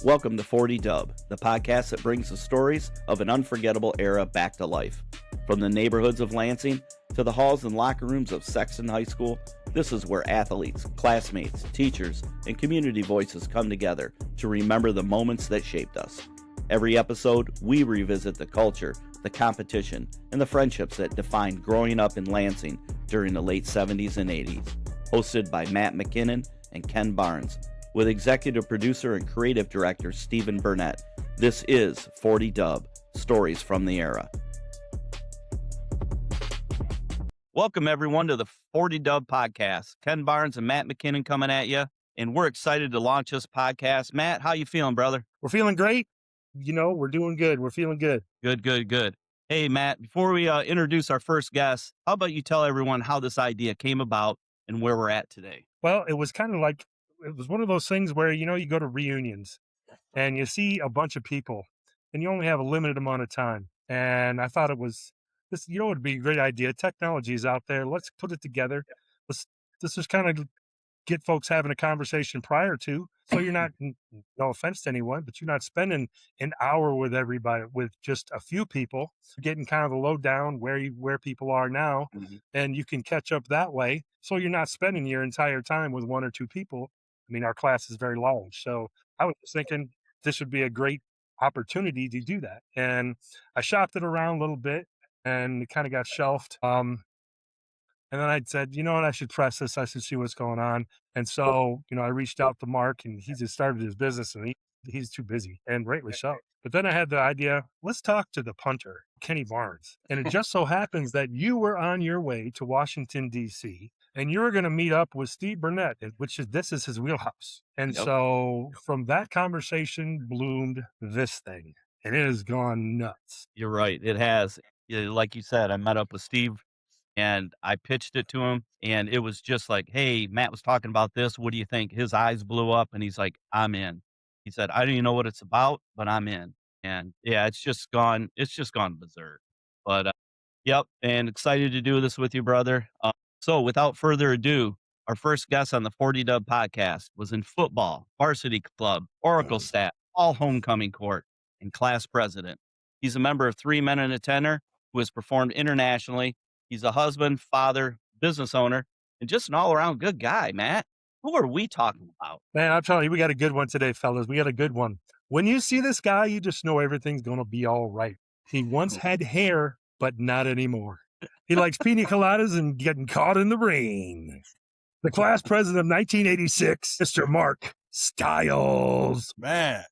Welcome to 40 Dubb, the podcast that brings the stories of an unforgettable era back to life. From the neighborhoods of Lansing to the halls and locker rooms of Sexton High School, this is where athletes, classmates, teachers, and community voices come together to remember the moments that shaped us. Every episode, we revisit the culture, the competition, and the friendships that defined growing up in Lansing during the late 70s and 80s. Hosted by Matt McKinnon and Ken Barnes, with executive producer and creative director Stephen Burnett. This is 40 Dubb, Stories from the Era. Welcome, everyone, to the 40 Dubb podcast. Ken Barnes and Matt McKinnon coming at you, and we're excited to launch this podcast. Matt, how you feeling, brother? We're feeling great. We're doing good. We're feeling good. Good. Hey, Matt, before we introduce our first guest, how about you tell everyone how this idea came about and where we're at today? Well, it was kind of like, it was one of those things where, you go to reunions and you see a bunch of people and you only have a limited amount of time. And I thought it would be a great idea. Technology is out there. Let's put it together. Let's just kind of get folks having a conversation prior to, so you're not, no offense to anyone, but you're not spending an hour with everybody, with just a few people, getting kind of the lowdown where people are now, and you can catch up that way. So you're not spending your entire time with one or two people. I mean, our class is very large, so I was thinking this would be a great opportunity to do that. And I shopped it around a little bit, and it kind of got shelved. And then I said, you know what, I should press this. I should see what's going on. And so, I reached out to Mark, and he just started his business, and he's too busy, and rightly so. But then I had the idea, let's talk to the punter, Kenny Barnes. And it just so happens that you were on your way to Washington, D.C., and you were going to meet up with Steve Burnett, this is his wheelhouse. And so from that conversation bloomed this thing, and it has gone nuts. You're right. It has. Like you said, I met up with Steve and I pitched it to him, and it was just like, hey, Matt was talking about this. What do you think? His eyes blew up, and he's like, I'm in. He said, I don't even know what it's about, but I'm in. And yeah, it's just gone berserk. But yep. And excited to do this with you, brother. So without further ado, our first guest on the 40 Dubb podcast was in football, varsity club, Oracle staff, all homecoming court, and class president. He's a member of 3 Men and a Tenor who has performed internationally. He's a husband, father, business owner, and just an all-around good guy, Matt. Who are we talking about? Man, I'm telling you, we got a good one today, fellas. We got a good one. When you see this guy, you just know everything's going to be all right. He once had hair, but not anymore. He likes pina coladas and getting caught in the rain. The class president of 1986, Mr. Mark Stiles. Man,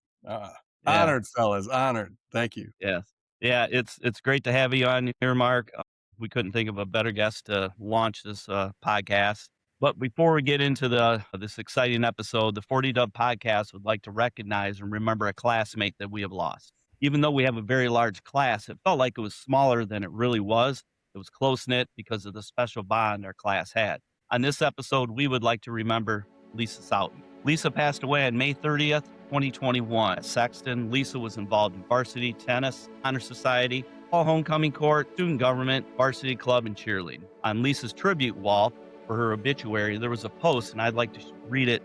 honored, fellas, honored. Thank you. Yes. Yeah, it's great to have you on here, Mark. We couldn't think of a better guest to launch this podcast. But before we get into this exciting episode, the 40 Dubb podcast would like to recognize and remember a classmate that we have lost. Even though we have a very large class, it felt like it was smaller than it really was. It was close-knit because of the special bond our class had. On this episode, we would like to remember Lisa Soughton. Lisa passed away on May 30th, 2021. At Sexton, Lisa was involved in varsity, tennis, honor society, all homecoming court, student government, varsity club, and cheerleading. On Lisa's tribute wall for her obituary, there was a post, and I'd like to read it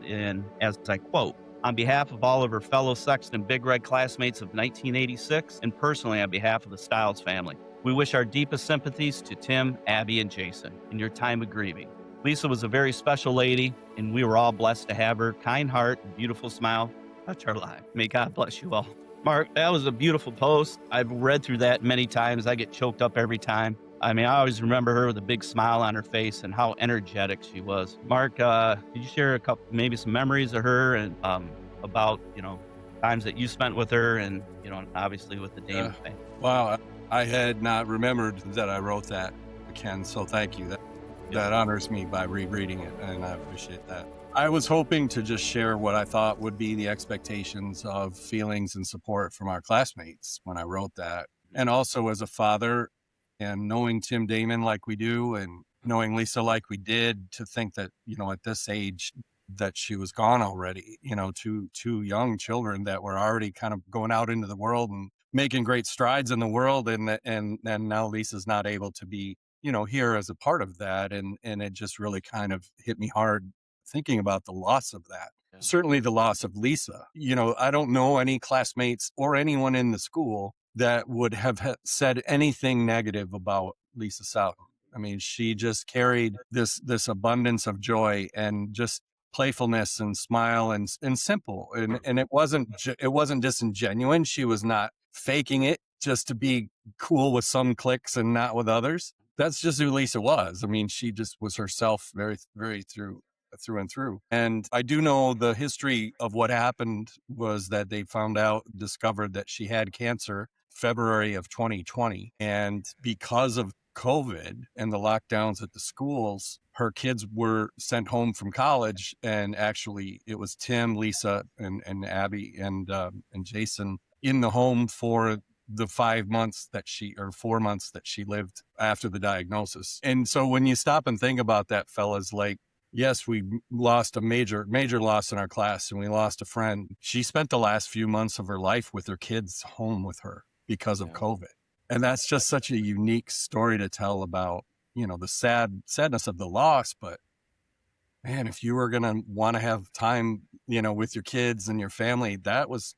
as I quote, on behalf of all of her fellow Sexton Big Red classmates of 1986, and personally on behalf of the Stiles family, we wish our deepest sympathies to Tim, Abby, and Jason in your time of grieving. Lisa was a very special lady, and we were all blessed to have her kind heart and beautiful smile touch our life. May God bless you all. Mark, that was a beautiful post. I've read through that many times. I get choked up every time. I mean, I always remember her with a big smile on her face and how energetic she was. Mark, could you share maybe some memories of her and about, times that you spent with her and, obviously with the Damon family? Wow, I had not remembered that I wrote that, Ken, so thank you. That honors me by rereading it, and I appreciate that. I was hoping to just share what I thought would be the expectations of feelings and support from our classmates when I wrote that. And also as a father, and knowing Tim Damon like we do and knowing Lisa like we did, to think that, at this age that she was gone already, two young children that were already kind of going out into the world and making great strides in the world. And now Lisa's not able to be, here as a part of that. And it just really kind of hit me hard thinking about the loss of that. certainly the loss of Lisa. I don't know any classmates or anyone in the school that would have said anything negative about Lisa South. I mean, she just carried this abundance of joy and just playfulness and smile and simple. And it wasn't disingenuine. She was not faking it just to be cool with some cliques and not with others. That's just who Lisa was. I mean, she just was herself very, very through and through. And I do know the history of what happened was that they discovered that she had cancer February of 2020. And because of COVID and the lockdowns at the schools, her kids were sent home from college. And actually, it was Tim, Lisa, and Abby and Jason in the home for the 4 months that she lived after the diagnosis. And so when you stop and think about that, fellas, like, yes, we lost a major loss in our class and we lost a friend. She spent the last few months of her life with her kids home with her because of COVID. And that's just such a unique story to tell about, the sadness of the loss. But man, if you were going to want to have time, with your kids and your family,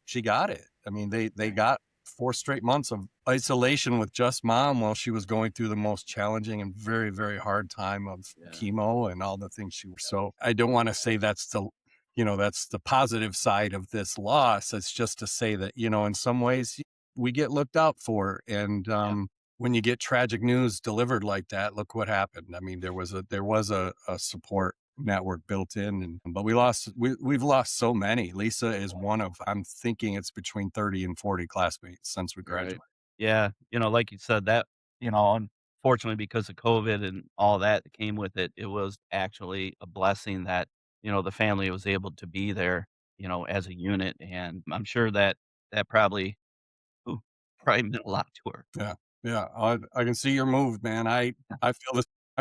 she got it. I mean, they got 4 straight months of isolation with just mom while she was going through the most challenging and very, very hard time of chemo and all the things so I don't want to say that's the positive side of this loss. It's just to say that, in some ways we get looked out for. And, when you get tragic news delivered like that, look what happened. I mean, there was a support network built in, but we've lost so many. Lisa is one of, I'm thinking it's between 30 and 40 classmates since we graduated. Yeah, like you said, that, unfortunately, because of COVID and all that came with it, it was actually a blessing that, the family was able to be there, as a unit. And I'm sure that ooh, probably meant a lot to her. Yeah. Yeah. I can see you're moved, man. I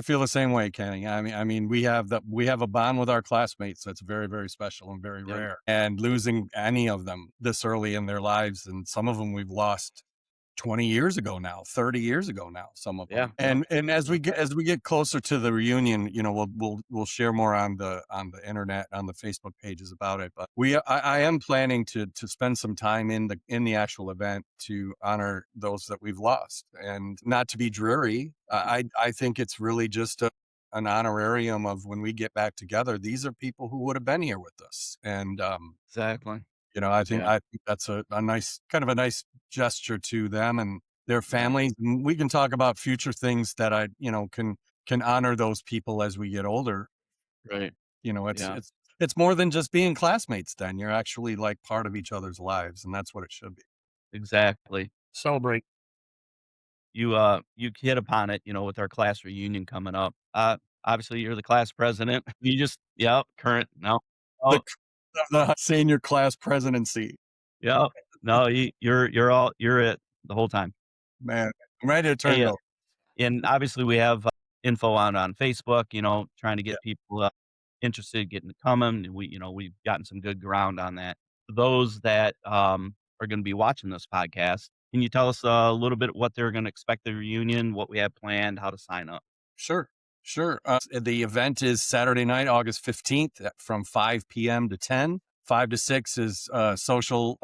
feel the same way, Kenny. I mean, we have a bond with our classmates that's very, very special and very Yep. rare. And losing any of them this early in their lives, and some of them we've lost 20 years ago now, 30 years ago now, some of them. Yeah. And as we get closer to the reunion, we'll share more on the internet, on the Facebook pages about it. But I am planning to spend some time in the actual event to honor those that we've lost, and not to be dreary. I think it's really just an honorarium of, when we get back together, these are people who would have been here with us. And Exactly. I think that's a nice, kind of a nice gesture to them and their families. And we can talk about future things that can honor those people as we get older. Right. It's more than just being classmates. Then you're actually like part of each other's lives, and that's what it should be. Exactly. Celebrate. You hit upon it, with our class reunion coming up. Obviously, you're the class president. You just, current. No. Oh, The senior class presidency, yeah. No, you're it the whole time. man. I'm ready to turn Hey, it over. and obviously we have info on Facebook, trying to get people interested, getting to coming. And we've gotten some good ground on that. For those that are going to be watching this podcast, can you tell us a little bit what they're going to expect the reunion, what we have planned, how to sign up? Sure. The event is Saturday night, August 15th from 5 p.m. to 10. 5 to 6 is social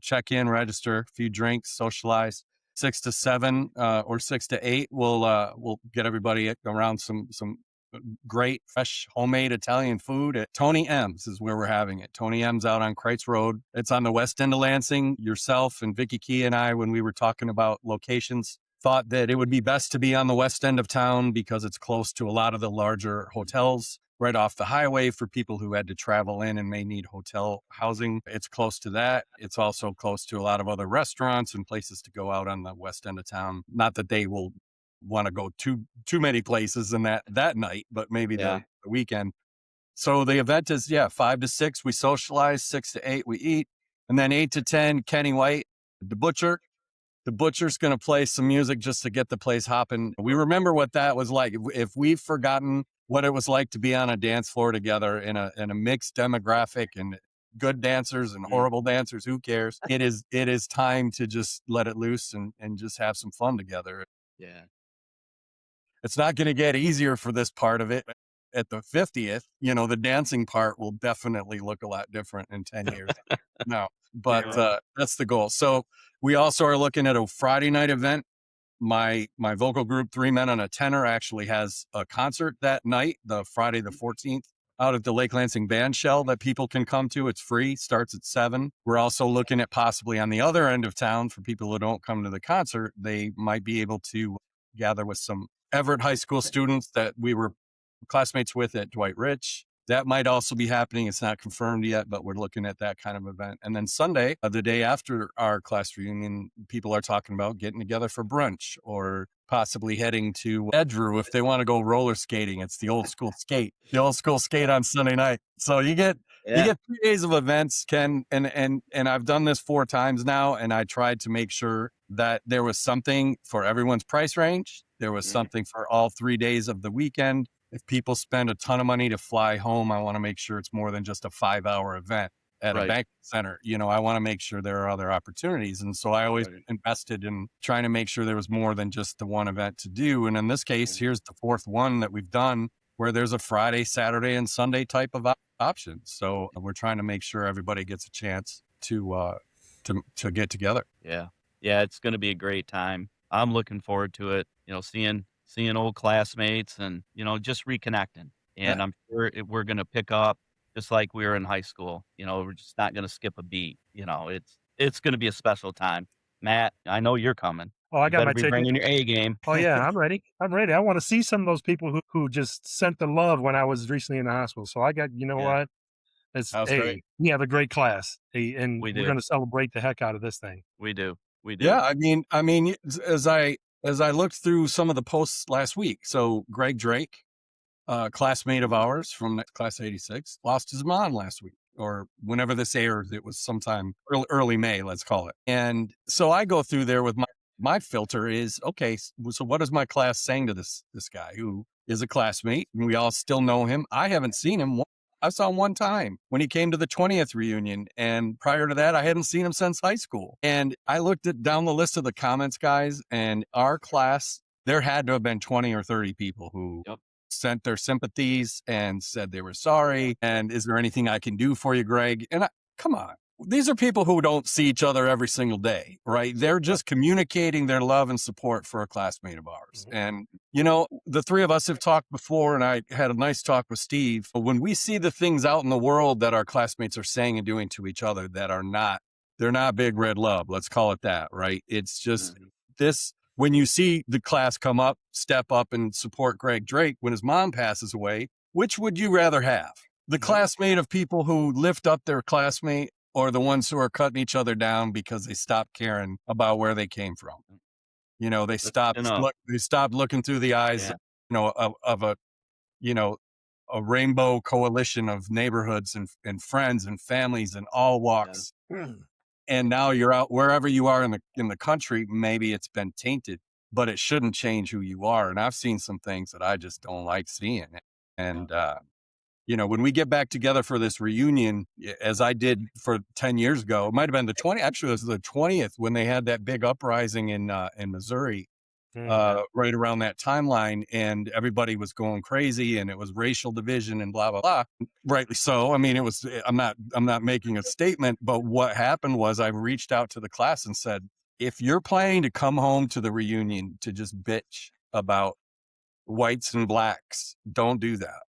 check-in, register, a few drinks, socialize. 6 to 7 or 6 to 8, we'll get everybody around some great, fresh, homemade Italian food at Tony M's is where we're having it. Tony M's out on Kreitz Road. It's on the west end of Lansing. Yourself and Vicky Key and I, when we were talking about locations, thought that it would be best to be on the west end of town because it's close to a lot of the larger hotels, right off the highway for people who had to travel in and may need hotel housing. It's close to that. It's also close to a lot of other restaurants and places to go out on the west end of town. Not that they will want to go too many places in that night, but maybe the weekend. So the event is 5 to 6 we socialize, 6 to 8 we eat, and then 8 to 10 Kenny White, the butcher. The butcher's going to play some music just to get the place hopping. We remember what that was like. If we've forgotten what it was like to be on a dance floor together in a mixed demographic and good dancers and horrible dancers, who cares? It is time to just let it loose and just have some fun together. Yeah. It's not going to get easier for this part of it. at the 50th, you know, the dancing part will definitely look a lot different in 10 years. No, but that's the goal. So we also are looking at a Friday night event. My vocal group, Three Men and a Tenor, actually has a concert that night, the Friday the 14th, out at the Lake Lansing band shell that people can come to. It's free, starts at 7. We're also looking at possibly on the other end of town for people who don't come to the concert, they might be able to gather with some Everett High School students that we were classmates with at Dwight Rich. That might also be happening. It's not confirmed yet, but we're looking at that kind of event. And then Sunday, the day after our class reunion, people are talking about getting together for brunch or possibly heading to Edgerew if they want to go roller skating. It's the old school skate on Sunday night. So you get 3 days of events, Ken, and I've done this 4 times now, and I tried to make sure that there was something for everyone's price range. There was something for all 3 days of the weekend. If people spend a ton of money to fly home, I want to make sure it's more than just a 5-hour event at a banquet center. You know, I want to make sure there are other opportunities. And so I always invested in trying to make sure there was more than just the one event to do. And in this case, here's the 4th one that we've done where there's a Friday, Saturday, and Sunday type of option. So we're trying to make sure everybody gets a chance to get together. Yeah. Yeah. It's going to be a great time. I'm looking forward to it. You know, seeing old classmates and, you know, just reconnecting. And I'm sure we're going to pick up just like we were in high school. You know, we're just not going to skip a beat. You know, it's going to be a special time. Matt, I know you're coming. Oh, I You got better my be ticket. bringing your A game. Oh yeah, I'm ready. I'm ready. I want to see some of those people who just sent the love when I was recently in the hospital. So I got, you know what? It's great. we have a great class, and We we're do. going to celebrate the heck out of this thing. We do. Yeah, I mean, as I looked through some of the posts last week, so Greg Drake, classmate of ours from class 86, lost his mom last week, or whenever this airs, it was sometime early May, let's call it. And so I go through there with my filter is, okay, so what is my class saying to this guy who is a classmate, and we all still know him? I haven't seen him. I saw him one time when he came to the 20th reunion. And prior to that, I hadn't seen him since high school. And I looked down the list of the comments, guys, and our class, there had to have been 20 or 30 people who sent their sympathies and said they were sorry. And is there anything I can do for you, Greg? And come on. These are people who don't see each other every single day, right? They're just communicating their love and support for a classmate of ours. And, you know, the 3 of us have talked before, and I had a nice talk with Steve. When we see the things out in the world that our classmates are saying and doing to each other that are they're not big red love, let's call it that, right? It's just this, when you see the class come up, step up and support Greg Drake when his mom passes away, which would you rather have? The classmate of people who lift up their classmate, or the ones who are cutting each other down because they stopped caring about where they came from? You know, they stopped looking through the eyes, you know, of a, you know, a rainbow coalition of neighborhoods and friends and families and all walks. And now you're out wherever you are in the country. Maybe it's been tainted, but it shouldn't change who you are. And I've seen some things that I just don't like seeing. And, you know, when we get back together for this reunion, as I did for 10 years ago, it might have been actually it was the 20th when they had that big uprising in Missouri, right around that timeline, and everybody was going crazy and it was racial division and blah, blah, blah. Rightly so. I mean, I'm not making a statement, but what happened was I reached out to the class and said, if you're planning to come home to the reunion to just bitch about whites and blacks, don't do that.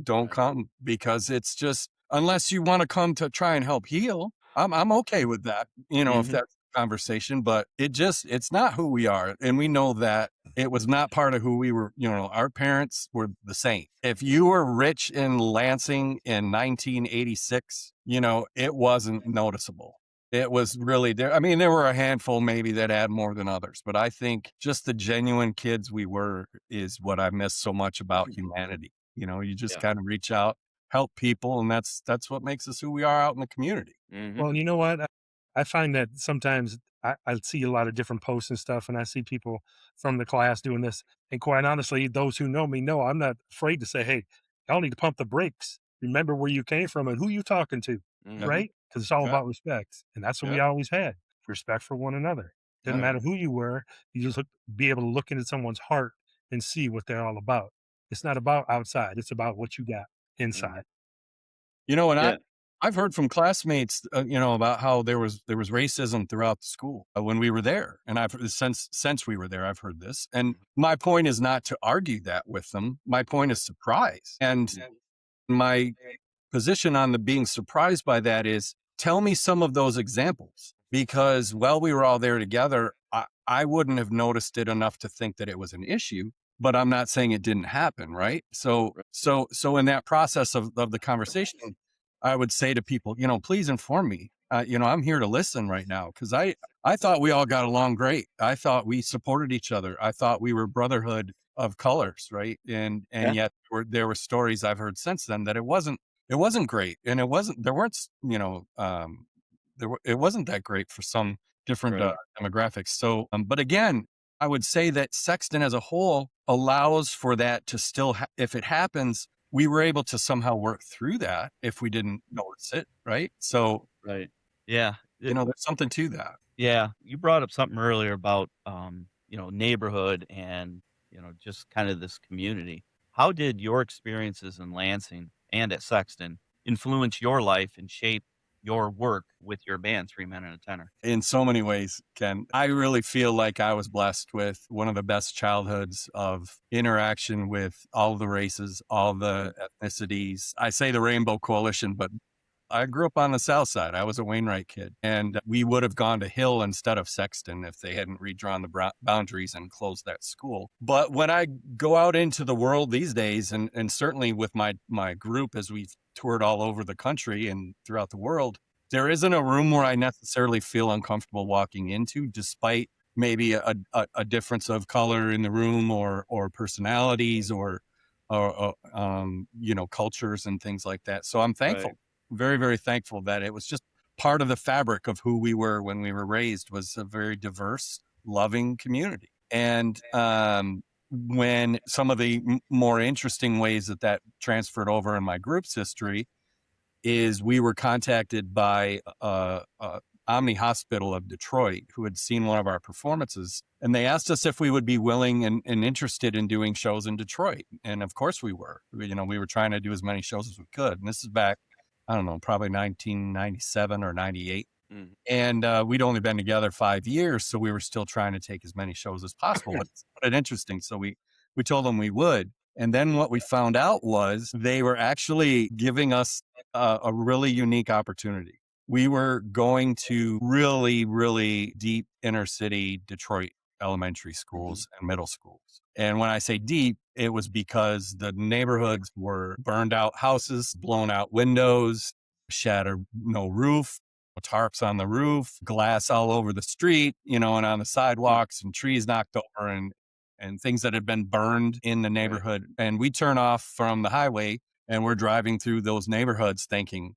Don't come, because it's just, unless you want to come to try and help heal, I'm okay with that, you know, if that's the conversation, but it's not who we are. And we know that it was not part of who we were. You know, our parents were the same. If you were rich in Lansing in 1986, you know, it wasn't noticeable. It was really there. I mean, there were a handful maybe that had more than others, but I think just the genuine kids we were is what I miss so much about humanity. You know, you just kind of reach out, help people, and that's what makes us who we are out in the community. Well, you know what? I find that sometimes I see a lot of different posts and stuff, and I see people from the class doing this. And quite honestly, those who know me know I'm not afraid to say, hey, y'all need to pump the brakes. Remember where you came from and who you talking to, right? Because it's all about respect. And that's what we always had, respect for one another. Didn't matter who you were. You just be able to look into someone's heart and see what they're all about. It's not about outside. It's about what you got inside. You know, and Yeah. I've heard from classmates, about how there was racism throughout the school when we were there, and I've since we were there, I've heard this. And my point is not to argue that with them. My point is surprise, and my position on the being surprised by that is tell me some of those examples, because while we were all there together, I wouldn't have noticed it enough to think that it was an issue, but I'm not saying it didn't happen. Right. So in that process of the conversation, I would say to people, please inform me. I'm here to listen right now. Cause I thought we all got along great. I thought we supported each other. I thought we were brotherhood of colors. Right. And Yeah. yet there were stories I've heard since then that it wasn't great. And it wasn't, there weren't, it wasn't that great for some different Right. demographics. So, but again, I would say that Sexton as a whole allows for that to still, if it happens, we were able to somehow work through that if we didn't notice it. Right. So, Right. Yeah. there's something to that. Yeah, you brought up something earlier about, neighborhood and, just kind of this community. How did your experiences in Lansing and at Sexton influence your life and shape your work with your band, Three Men and a Tenor? In so many ways, Ken. I really feel like I was blessed with one of the best childhoods of interaction with all the races, all the ethnicities. I say the Rainbow Coalition, but I grew up on the South Side. I was a Wainwright kid, and we would have gone to Hill instead of Sexton if they hadn't redrawn the boundaries and closed that school. But when I go out into the world these days, and certainly with my group as we've toured all over the country and throughout the world, there isn't a room where I necessarily feel uncomfortable walking into, despite maybe a difference of color in the room or personalities or cultures and things like that. So I'm thankful. Right. Very, very thankful that it was just part of the fabric of who we were when we were raised, was a very diverse, loving community. And when some of the more interesting ways that transferred over in my group's history is we were contacted by Omni Hospital of Detroit, who had seen one of our performances, and they asked us if we would be willing and interested in doing shows in Detroit. And of course we were. We were trying to do as many shows as we could. And this is back, I don't know, probably 1997 or 98. Mm. And we'd only been together 5 years, so we were still trying to take as many shows as possible. But it's interesting. So we told them we would. And then what we found out was they were actually giving us a really unique opportunity. We were going to really, really deep inner city Detroit elementary schools and middle schools. And when I say deep, it was because the neighborhoods were burned out houses, blown out windows, shattered, no roof, tarps on the roof, glass all over the street, and on the sidewalks, and trees knocked over, and things that had been burned in the neighborhood. And we turn off from the highway and we're driving through those neighborhoods thinking,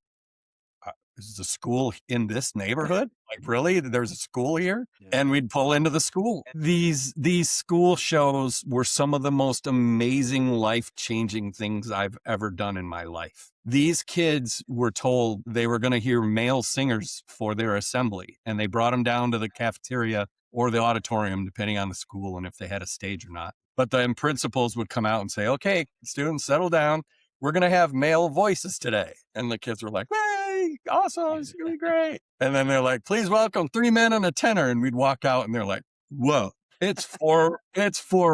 is the school in this neighborhood? Like, really? There's a school here? Yeah. And we'd pull into the school. These school shows were some of the most amazing, life-changing things I've ever done in my life. These kids were told they were going to hear male singers for their assembly, and they brought them down to the cafeteria or the auditorium, depending on the school and if they had a stage or not. But the principals would come out and say, okay, students, settle down. We're going to have male voices today. And the kids were like, hey, awesome, it's going to be great. And then they're like, please welcome 3 men and a tenor. And we'd walk out and they're like, whoa, it's four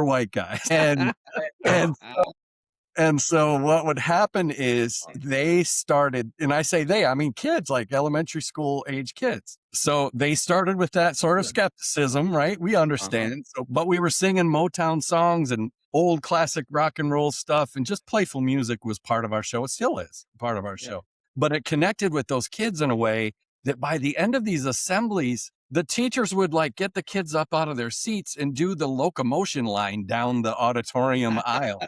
white guys. And so what would happen is they started, and I say they, I mean kids, like elementary school age kids. So they started with that sort of skepticism, right? We understand. So, but we were singing Motown songs and old classic rock and roll stuff, and just playful music was part of our show. It still is part of our show. But it connected with those kids in a way that by the end of these assemblies, the teachers would get the kids up out of their seats and do the locomotion line down the auditorium aisle.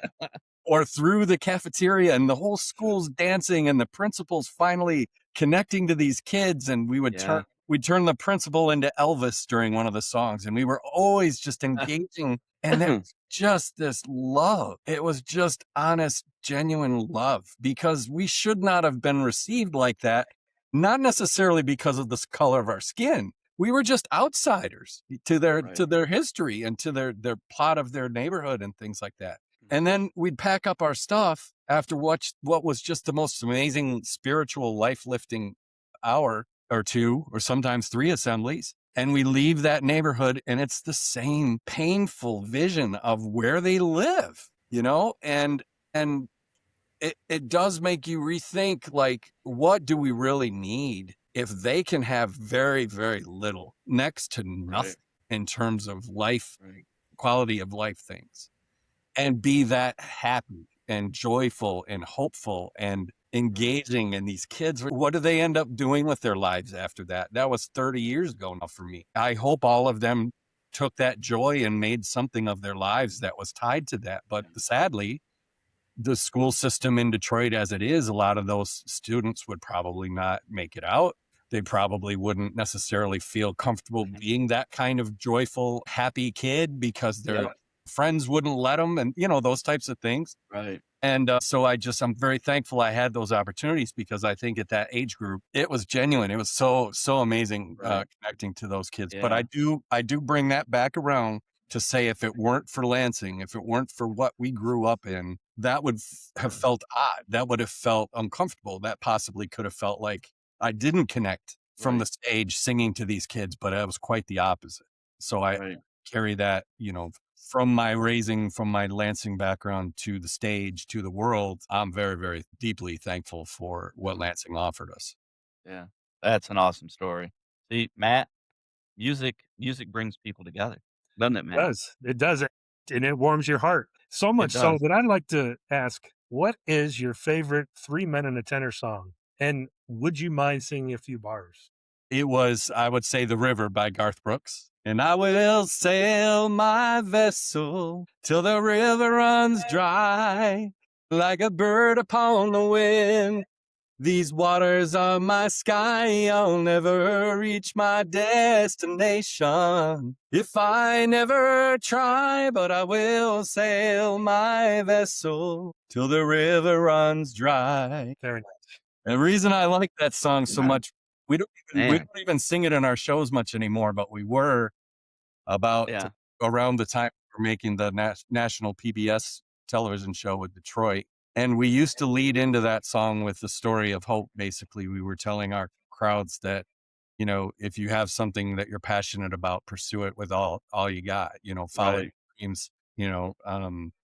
Or through the cafeteria, and the whole school's dancing, and the principal's finally connecting to these kids. And we would turn the principal into Elvis during one of the songs. And we were always just engaging. And there was just this love. It was just honest, genuine love, because we should not have been received like that. Not necessarily because of the color of our skin. We were just outsiders to their history and to their plot of their neighborhood and things like that. And then we'd pack up our stuff after what was just the most amazing spiritual life lifting hour or two, or sometimes 3 assemblies. And we leave that neighborhood and it's the same painful vision of where they live, and it does make you rethink, like, what do we really need if they can have very, very little, next to nothing in terms of life, quality of life things, and be that happy and joyful and hopeful and engaging in these kids. What do they end up doing with their lives after that? That was 30 years ago now for me. I hope all of them took that joy and made something of their lives that was tied to that. But sadly, the school system in Detroit as it is, a lot of those students would probably not make it out. They probably wouldn't necessarily feel comfortable being that kind of joyful, happy kid because their friends wouldn't let them, and those types of things. Right. And so I'm very thankful I had those opportunities, because I think at that age group, it was genuine. It was so amazing connecting to those kids. But I do bring that back around to say, if it weren't for Lansing, if it weren't for what we grew up in, that would have felt odd. That would have felt uncomfortable. That possibly could have felt like I didn't connect from the stage singing to these kids, but it was quite the opposite. So I carry that, from my raising, from my Lansing background to the stage, to the world. I'm very, very deeply thankful for what Lansing offered us. Yeah. That's an awesome story. See, Matt, music brings people together, doesn't it, It Matt? does. It does. And it warms your heart. So much so does. that I'd like to ask, what is your favorite 3 Men and a Tenor song? And would you mind singing a few bars? It was, I would say, The River by Garth Brooks. And I will sail my vessel till the river runs dry, like a bird upon the wind. These waters are my sky. I'll never reach my destination if I never try, but I will sail my vessel till the river runs dry. Very nice. And the reason I like that song so much, we don't Man. even sing it in our shows much anymore, but we were about around the time we're making the national PBS television show with Detroit. And we used to lead into that song with the story of hope. Basically, we were telling our crowds that, if you have something that you're passionate about, pursue it with all you got, follow your dreams,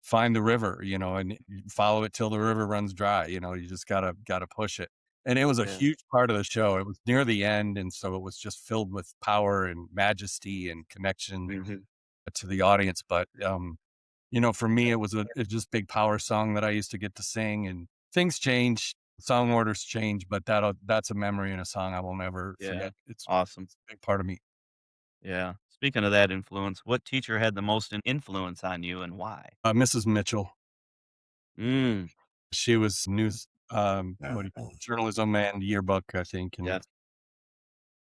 find the river, and follow it till the river runs dry. You just gotta push it. And it was a huge part of the show. It was near the end. And so it was just filled with power and majesty and connection to the audience. But, for me, it was just big power song that I used to get to sing, and things change, song orders change, but that's a memory and a song I will never forget. It's awesome. It's a big part of me. Yeah. Speaking of that influence, what teacher had the most influence on you and why? Mrs. Mitchell. Mm. She was news, journalism and yearbook, I think. And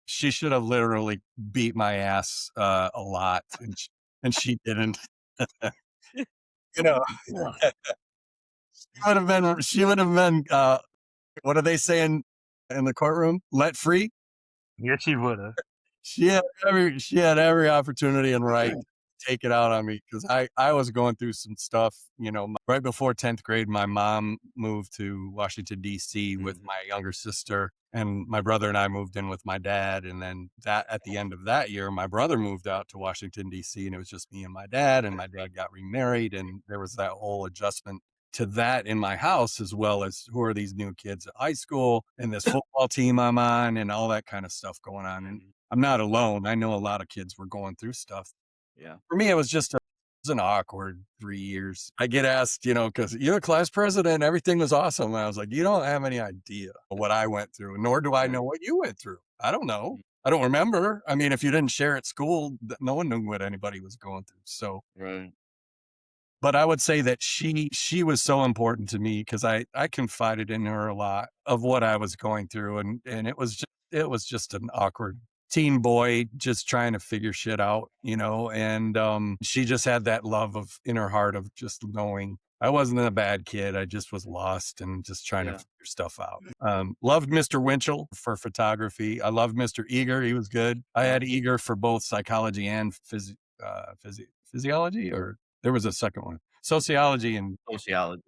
she should have literally beat my ass a lot, and she didn't. She would have been, what are they saying in the courtroom? Let free? Yes, she would have. She had every opportunity and right to take it out on me, because I was going through some stuff, right before 10th grade. My mom moved to Washington, D.C. with my younger sister, and my brother and I moved in with my dad. And then at the end of that year, my brother moved out to Washington, D.C., and it was just me and my dad got remarried. And there was that whole adjustment to that in my house, as well as who are these new kids at high school and this football team I'm on and all that kind of stuff going on. And I'm not alone. I know a lot of kids were going through stuff. Yeah. For me, it was an awkward 3 years. I get asked, because you're the class president, everything was awesome. And I was like, you don't have any idea what I went through, nor do I know what you went through. I don't know. I don't remember. I mean, if you didn't share at school, no one knew what anybody was going through. So, but I would say that she was so important to me, because I confided in her a lot of what I was going through. And it was just an awkward teen boy just trying to figure shit out, and she just had that love in her heart of just knowing I wasn't a bad kid. I just was lost and just trying to figure stuff out. Loved Mr. Winchell for photography. I loved Mr. Eager. He was good. I had Eager for both psychology and physiology, or there was a second one. sociology and Sociology.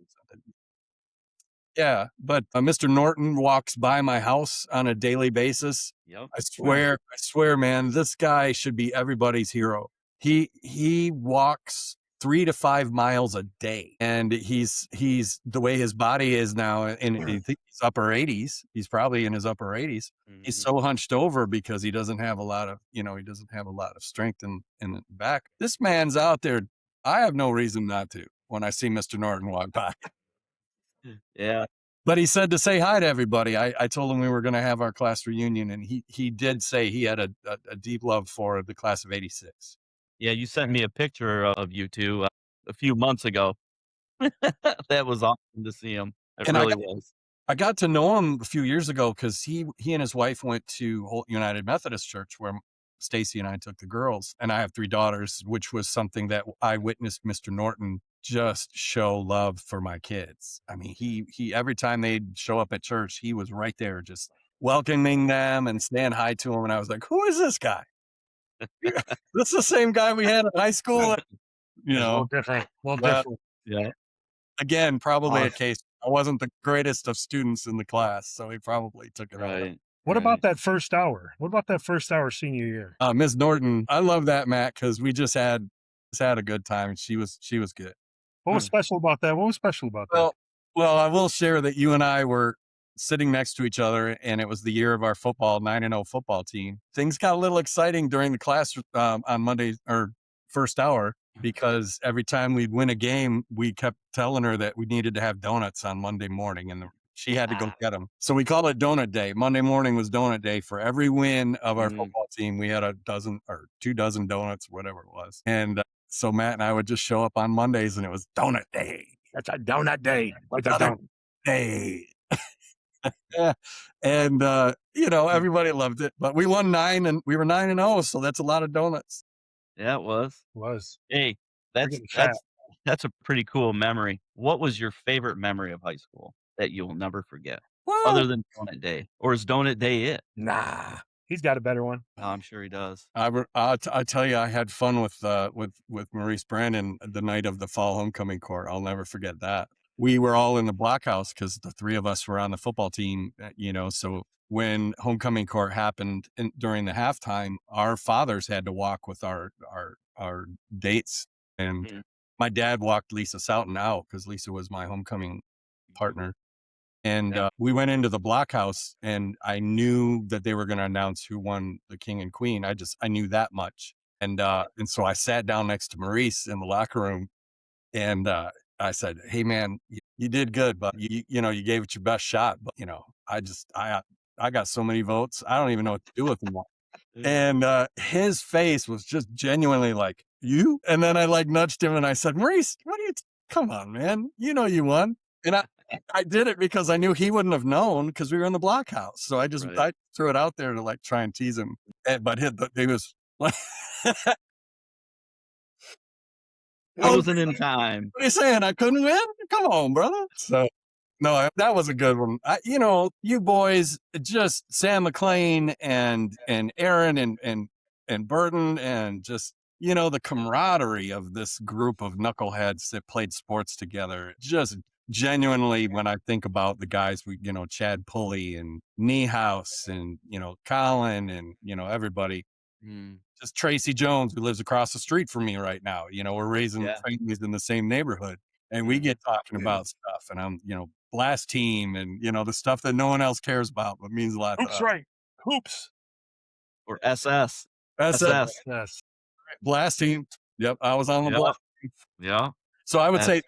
yeah. But Mr. Norton walks by my house on a daily basis. Yep. I swear, man, this guy should be everybody's hero. He walks 3 to 5 miles a day, and he's the way his body is now, and I think he's upper 80s. He's probably in his upper 80s. He's so hunched over because he doesn't have a lot of, he doesn't have a lot of strength in the back. This man's out there. I have no reason not to when I see Mr. Norton walk by. Yeah. But he said to say hi to everybody. I told him we were going to have our class reunion, and he did say he had a deep love for the class of '86. Yeah, you sent me a picture of you 2, a few months ago. That was awesome to see him. It And really was. I got to know him a few years ago because he and his wife went to Holt United Methodist Church, where Stacy and I took the girls. And I have 3 daughters, which was something that I witnessed Mr. Norton just show love for my kids. I mean, he every time they'd show up at church, he was right there just welcoming them and saying hi to them. And I was like, who is this guy? This is the same guy we had in high school. A little different. Well, Different. Yeah. Again, probably a Awesome. case. I wasn't the greatest of students in the class, so he probably took it out. Right. What right. about that first hour? What about that first hour senior year? Ms. Norton, I love that, Matt, because we just had a good time. She was good. What was special about that? What was special about that? Well, I will share that you and I were sitting next to each other, and it was the year of our 9-0 football team. Things got a little exciting during the class on Monday or first hour, because every time we'd win a game, we kept telling her that we needed to have donuts on Monday morning, and she had to go get them. So we call it donut day. Monday morning was donut day. For every win of our football team, we had a dozen or 2 dozen donuts, whatever it was. And so Matt and I would just show up on Mondays, and it was donut day. That's a donut day. Like a donut day. Yeah. And everybody loved it. But we won 9, and we were 9-0, so that's a lot of donuts. Yeah, it was. was. Hey, that's getting fat. that's a pretty cool memory. What was your favorite memory of high school that you'll never forget, other than Donut Day? Or is Donut Day it? Nah, he's got a better one. Oh, I'm sure he does. I tell you, I had fun with Maurice Brandon the night of the fall homecoming court. I'll never forget that. We were all in the blockhouse because the 3 of us were on the football team, so when homecoming court happened during the halftime, our fathers had to walk with our dates. And my dad walked Lisa Soughton out because Lisa was my homecoming partner. And we went into the blockhouse, and I knew that they were going to announce who won the king and queen. I knew that much. And so I sat down next to Maurice in the locker room, and I said, "Hey man, you did good, but you gave it your best shot. But I got so many votes, I don't even know what to do with them all." And his face was just genuinely like, "You?" And then I nudged him and I said, "Maurice, what are you? Come on, man, you won." And I did it because I knew he wouldn't have known because we were in the blockhouse. So I threw it out there to try and tease him. But he was like, I wasn't in time. "What are you saying? I couldn't win? Come on, brother." So no, that was a good one. You boys, just Sam McLean and Aaron and Burton, and just the camaraderie of this group of knuckleheads that played sports together. Just genuinely, when I think about the guys, Chad Pulley and Niehaus and Colin and everybody. Just Tracy Jones, who lives across the street from me right now. We're raising families in the same neighborhood, and we get talking about stuff, and I'm Blast Team, and the stuff that no one else cares about but means a lot to us. Hoops, right? Hoops. Or SS. Yes. Blast Team. Yep, I was on the block. Yeah. So I would say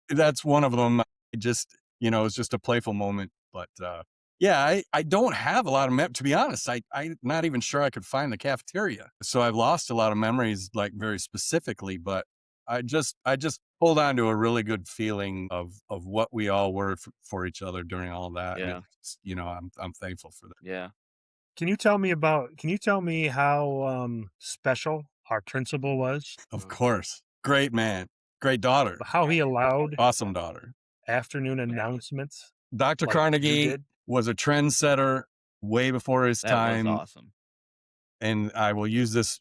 that's one of them. Just it's just a playful moment, but I don't have a lot of to be honest. I'm not even sure I could find the cafeteria, so I've lost a lot of memories, very specifically. But I just hold on to a really good feeling of what we all were for each other during all of that. Yeah. And I'm thankful for that. Yeah. Can you tell me how special our principal was? Of course. Great man. Great daughter. How he allowed Awesome daughter. afternoon announcements. Dr. Carnegie was a trendsetter way before his time. That was awesome. And I will use this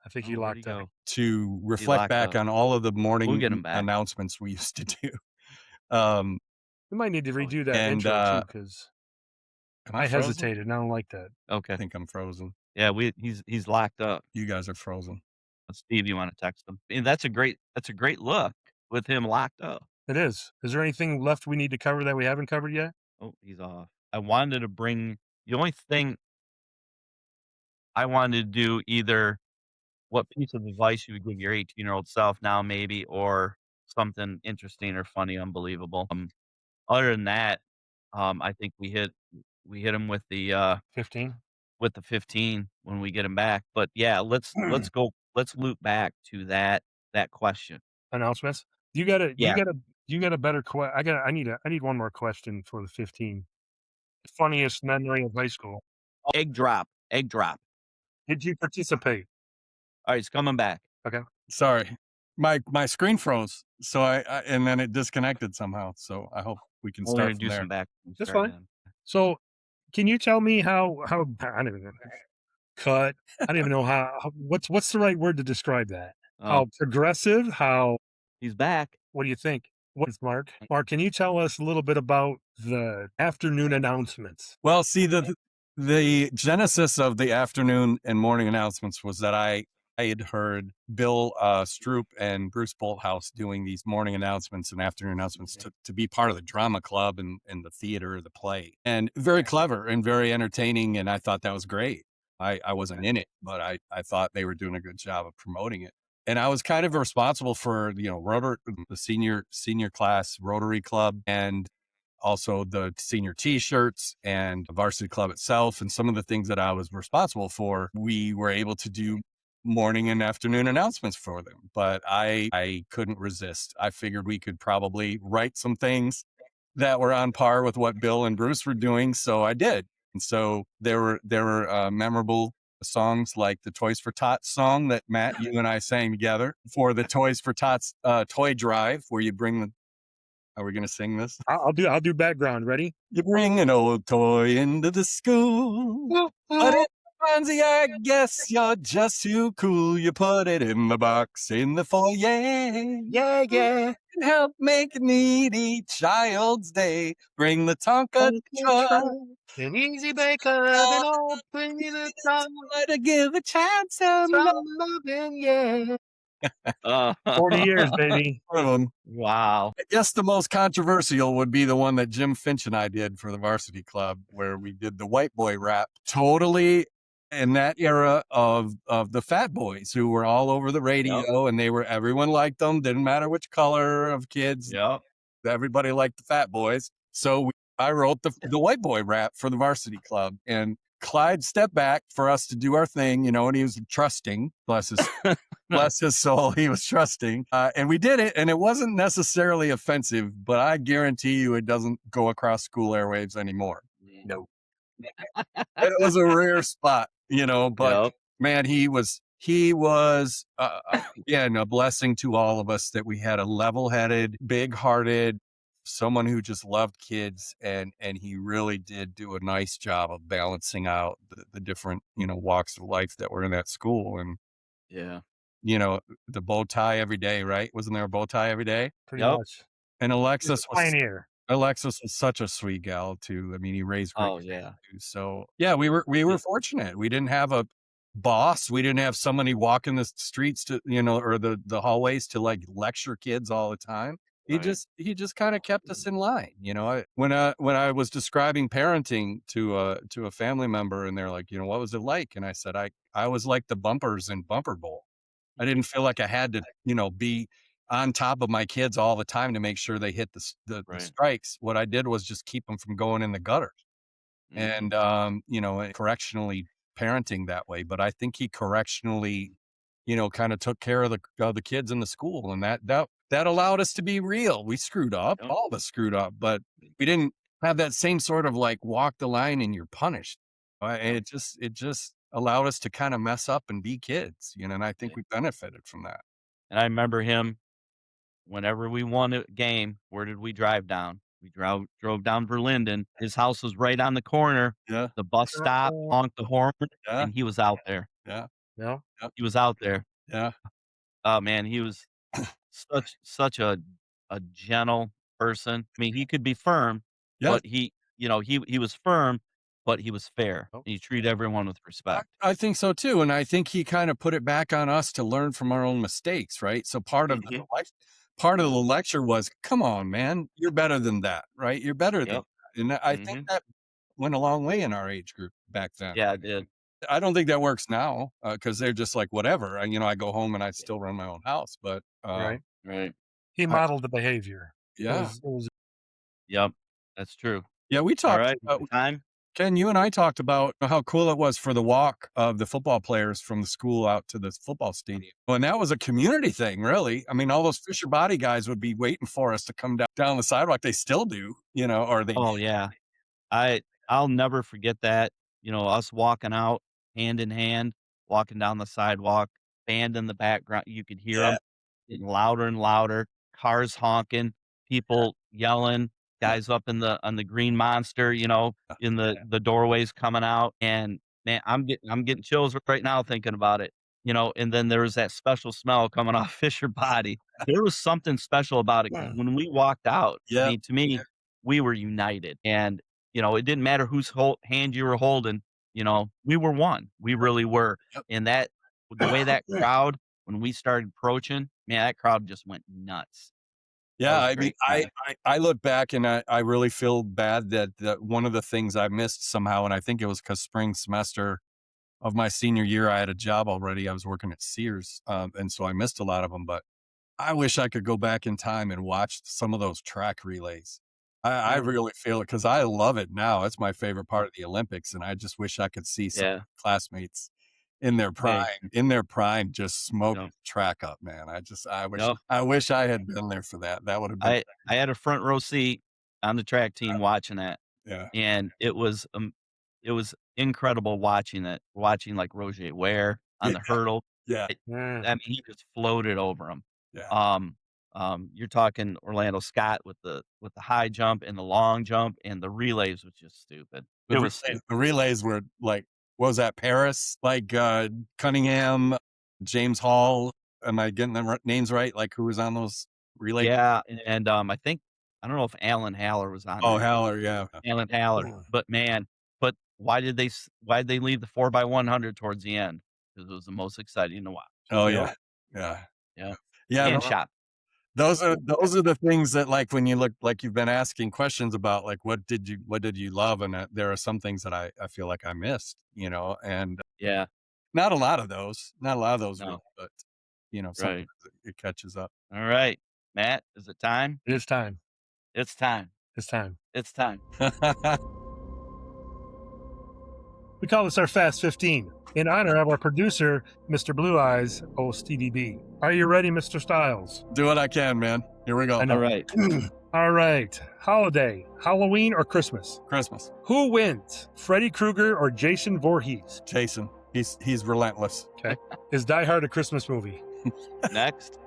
I think he Oh, where'd he locked up. go? to He reflect locked back up. on all of the We'll morning get him back. announcements we used to do. Um, We might need to Oh, redo that and intro too, because am I I frozen? hesitated, and I don't like that. I okay. think I'm frozen. Yeah, he's locked up. You guys are frozen. Steve, you wanna text him? And that's a great look with him locked up. It is. Is there anything left we need to cover that we haven't covered yet? Oh, he's off. I wanted to bring the only thing I wanted to do either what piece of advice you would give your 18-year-old self now maybe, or something interesting or funny, unbelievable. Other than that, I think we hit him $15. with the 15 when we get him back. But yeah, let's loop back to that question. Announcements. You Yeah, got a better I need one more question for the 15. Funniest memory of high school. egg drop, egg drop. Did you participate? Alright, he's coming back. Okay. Sorry, my screen froze, so I and then it disconnected somehow. So I hope we can We're gonna start from do there. some back That's start fine. again. So, can you tell me how I don't even know. Cut. I don't even know how what's the right word to describe that? Oh, How progressive? How he's back. what do you think? What is Mark? Mark, can you tell us a little bit about the afternoon announcements? Well, see the genesis of the afternoon and morning announcements was that I had heard Bill Stroop and Bruce Bolthouse doing these morning announcements and afternoon announcements to be part of the drama club and the theater, the play, and very clever and very entertaining. And I thought that was great. I wasn't in it, but I thought they were doing a good job of promoting it. And I was kind of responsible for, the senior class Rotary Club and also the senior t-shirts and the varsity club itself. And some of the things that I was responsible for, we were able to do morning and afternoon announcements for them. But I couldn't resist. I figured we could probably write some things that were on par with what Bill and Bruce were doing. So I did. And so there were memorable songs like the Toys for Tots song that Matt, you and I sang together for the Toys for Tots toy drive, where you bring the. Are we going to sing this? I'll do background. Ready? You bring an old toy into the school, but it Fonzie, I guess you're just too cool. You put it in the box in the foyer. Yeah, yeah. And help make a needy child's day. Bring the Tonka truck. An easy bake oven open in the sun. To give a child some Loving, yeah. Uh, 40 years, baby. of them. wow. I guess the most controversial would be the one that Jim Finch and I did for the varsity club, where we did the white boy rap. Totally in that era of the Fat Boys, who were all over the radio, and everyone liked them. Didn't matter which color of kids. Yep. Everybody liked the Fat Boys. So I wrote the white boy rap for the varsity club, and Clyde stepped back for us to do our thing, and he was trusting, bless his soul. He was trusting. And we did it, and it wasn't necessarily offensive, but I guarantee you it doesn't go across school airwaves anymore. No. It was a rare spot, but Yep. man, he was again, a blessing to all of us that we had a level-headed, big-hearted, someone who just loved kids, and he really did do a nice job of balancing out the different, walks of life that were in that school. And, Yeah. the bow tie every day, right? Wasn't there a bow tie every day? Pretty Yep. much. And Pioneer. Alexis was such a sweet gal too. I mean, he raised great Oh, kids, yeah. too. So yeah, we were fortunate. We didn't have a boss. We didn't have somebody walking the streets to, or the hallways to like lecture kids all the time. He Right. just kind of kept us in line. When I was describing parenting to a family member, and they're like, what was it like? And I said, I was like the bumpers in Bumper Bowl. I didn't feel like I had to, be on top of my kids all the time to make sure they hit the Right. strikes. What I did was just keep them from going in the gutters, Mhm. and correctionally parenting that way. But I think he correctionally, kind of took care of the kids in the school, and that allowed us to be real. We screwed up, Yep. all of us screwed up, but we didn't have that same sort of like walk the line and you're punished. And it just allowed us to kind of mess up and be kids, and I think we benefited from that. And I remember him whenever we won a game, where did we drive down? We drove down Verlinden. His house was right on the corner. Yeah, The bus stopped, honked the horn, yeah, and he was out there. yeah. No. He was out there. Yeah. Oh man, he was such a gentle person. I mean, he could be firm, Yes. but he was firm, but he was fair. Oh. He treated everyone with respect. I think so too. And I think he kind of put it back on us to learn from our own mistakes, right? So Mhm. part of the lecture was, come on, man, you're better than that, right? You're better than Yep. that. And I think Mhm. that went a long way in our age group back then. Yeah, it did. I don't think that works now because they're just like, whatever. I go home and I still run my own house. But Right. Right. He I, modeled the behavior. yeah. It was Yep. That's true. Yeah. We All talked, right. Time. Ken, you and I talked about how cool it was for the walk of the football players from the school out to the football stadium. And that was a community thing, really. I mean, all those Fisher Body guys would be waiting for us to come down the sidewalk. They still do, or they Oh yeah. I'll never forget that. Us walking out hand in hand, walking down the sidewalk, band in the background. You could hear yeah, them getting louder and louder. Cars honking, people yelling, yeah, guys up on the green monster. In the doorways coming out, and man, I'm getting chills right now thinking about it. And then there was that special smell coming off Fisher Body. There was something special about it because when we walked out, I yeah, mean, to me, we were united, and it didn't matter whose hand you were holding, we were one. We really were. yep. And the way that crowd, when we started approaching, man, that crowd just went nuts. That Yeah, was I mean, great. Man. I look back and I really feel bad that one of the things I missed somehow, and I think it was because spring semester of my senior year, I had a job already. I was working at Sears, and so I missed a lot of them. But I wish I could go back in time and watch some of those track relays. I really feel it because I love it now. It's my favorite part of the Olympics, and I just wish I could see some Yeah. classmates in their Hey. prime, just smoking Yep. the track up, man. Yep. I wish I had been there for that. That would have been, I had a front row seat on the track team watching that, yeah, and it was incredible watching like Roger Ware on yeah, the hurdle. yeah, It, Mm. I mean, he just floated over him. yeah. You're talking Orlando Scott with the high jump and the long jump, and the relays was just stupid. It was stupid. The relays were like, what was that, Paris? Like Cunningham, James Hall. Am I getting them names right? Like who was on those relay? Yeah, and I don't know if Alan Haller was on Oh, there. Haller, yeah. Alan Haller, but man, why did they leave the 4x100 towards the end? Because it was the most exciting to watch. Oh, Yep. yeah, Yeah, yeah. and shop. Those are the things that, like, when you look, like you've been asking questions about, like what did you love, and there are some things that I feel like I missed, and Yeah, not a lot of those, really, no, but right. sometimes it catches up. All right, Matt, is it time? It is time. It's time. It's time. It's time. We call this our Fast 15 in honor of our producer, Mr. Blue Eyes, OSTDB. Are you ready, Mr. Stiles? Do what I can, man. Here we go. I know. All right. All right. Holiday, Halloween or Christmas? Christmas. Who wins, Freddy Krueger or Jason Voorhees? Jason. He's relentless. Okay. Is Die Hard a Christmas movie? Next.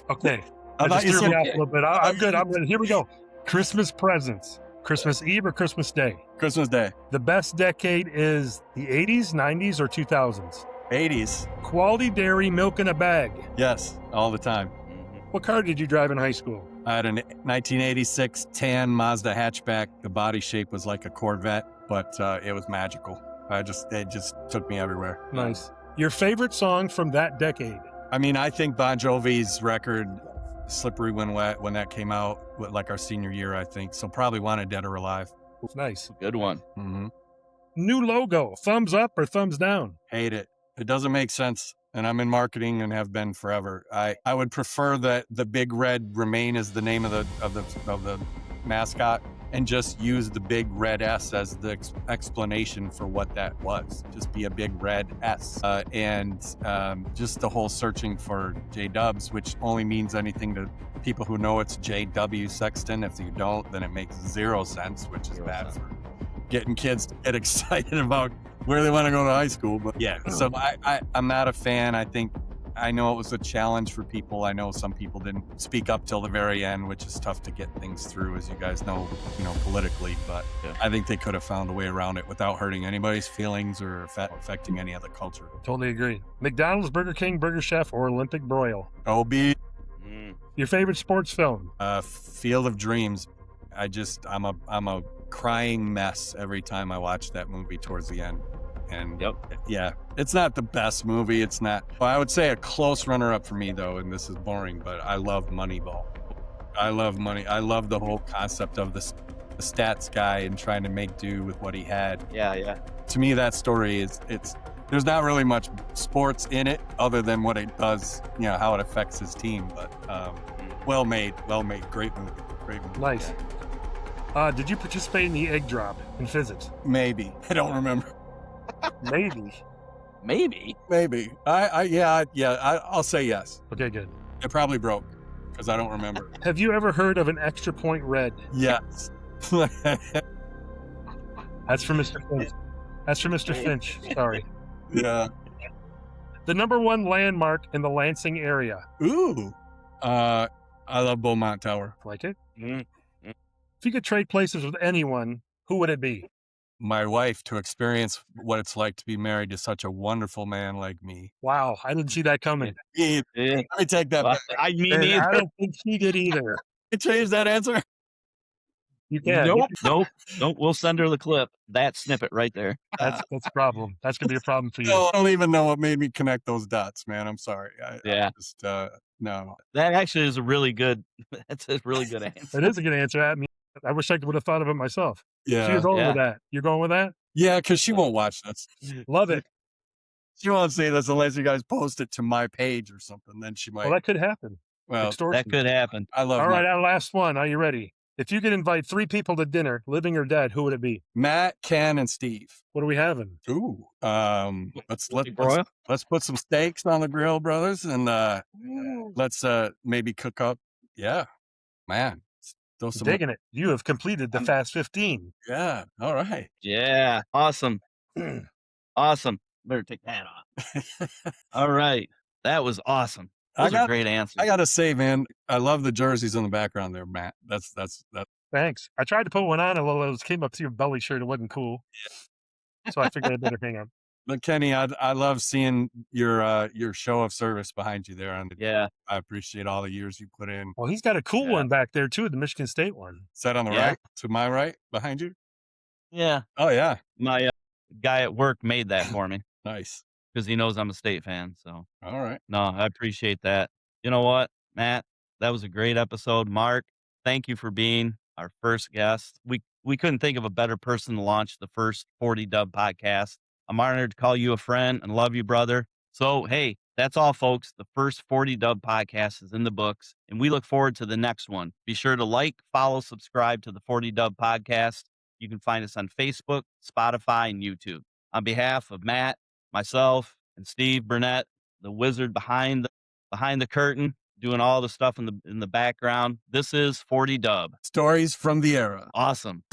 Okay. I I thought you disturbed you said out a little bit. I'm good. I'm good. Here we go. Christmas presents. Christmas Eve or Christmas Day? Christmas Day. The best decade is the 80s, 90s, or 2000s? 80s. Quality dairy milk in a bag. Yes, all the time. Mhm. What car did you drive in high school? I had a 1986 tan Mazda hatchback. The body shape was like a Corvette, but it was magical. It just took me everywhere. Nice. Your favorite song from that decade? I mean, I think Bon Jovi's record, Slippery When Wet, when that came out, like our senior year, I think. So probably Wanted Dead or Alive. Nice. Good one. Mm-hmm. New logo, thumbs up or thumbs down? Hate it. It doesn't make sense. And I'm in marketing and have been forever. I would prefer that the big red remain as the name of the mascot, and just use the big red S as the explanation for what that was. Just be a big red S. And just the whole searching for J-Dubs, which only means anything to people who know it's J.W. Sexton. If you don't, then it makes zero sense, which is bad for getting kids to get excited about where they want to go to high school. But yeah, so I'm not a fan. I think I know it was a challenge for people. I know some people didn't speak up till the very end, which is tough to get things through, as you guys know, politically. But Yeah. I think they could have found a way around it without hurting anybody's feelings or affecting any other culture. Totally agree. McDonald's, Burger King, Burger Chef, or Olympic broil? OB, Your favorite sports film? Field of Dreams. I'm a crying mess every time I watch that movie towards the end. And yeah, it's not the best movie. It's not. Well, I would say a close runner-up for me, though, and this is boring, but I love Moneyball. I love money. I love the whole concept of the stats guy and trying to make do with what he had. Yeah. To me, that story there's not really much sports in it other than what it does, how it affects his team. But well made, great movie. Nice. Did you participate in the egg drop in physics? Maybe. I don't remember. Maybe. Maybe. I'll say yes. Okay, good. It probably broke because I don't remember. Have you ever heard of an extra point red? Yes. That's for Mr. Finch. Finch. Sorry. Yeah. The number one landmark in the Lansing area. Ooh. I love Beaumont Tower. Like it? If you could trade places with anyone, who would it be? My wife, to experience what it's like to be married to such a wonderful man like me. Wow, I didn't see that coming. Let me take that back. I mean, And I don't think she did either. You change that answer? You can. Nope. We'll send her the clip. That snippet right there. That's a problem. That's gonna be a problem for you. No, I don't even know what made me connect those dots, man. I'm sorry. Yeah. No. That actually is a really good. That's a really good answer. It is a good answer. I mean, I wish I would have thought of it myself. Yeah. She was going with that. You're going with that? Yeah, because she won't watch this. Love it. She won't see this unless you guys post it to my page or something. Then she might. Well, that could happen. Well, Extortion. That could happen. I love All right, our last one. Are you ready? If you could invite 3 people to dinner, living or dead, who would it be? Matt, Ken, and Steve. What are we having? Ooh. Let's Broil? let's put some steaks on the grill, brothers, and let's maybe cook up. Yeah, man. Throw some. Digging it. You have completed the Fast 15. Yeah. All right. Yeah. Awesome. Awesome. Better take that off. All right. That was awesome. Those are great answers. I gotta say, man, I love the jerseys in the background there, Matt. That's. Thanks. I tried to put one on, and it came up to your belly shirt. It wasn't cool. So I figured I better hang up. But Kenny, I love seeing your show of service behind you there. Yeah. I appreciate all the years you put in. Well, he's got a cool one back there too, the Michigan State one. Is that on the right? To my right, behind you? Yeah. Oh yeah. My guy at work made that for me Nice. because he knows I'm a State fan. So All right. no, I appreciate that. You know what, Matt? That was a great episode. Mark, thank you for being our first guest. We couldn't think of a better person to launch the first 40 Dubb podcast. I'm honored to call you a friend and love you, brother. So, hey, that's all, folks. The first 40 Dubb podcast is in the books, and we look forward to the next one. Be sure to like, follow, subscribe to the 40 Dubb podcast. You can find us on Facebook, Spotify, and YouTube. On behalf of Matt, myself, and Steve Burnett, the wizard behind the curtain, doing all the stuff in the background, this is 40 Dubb. Stories from the era. Awesome.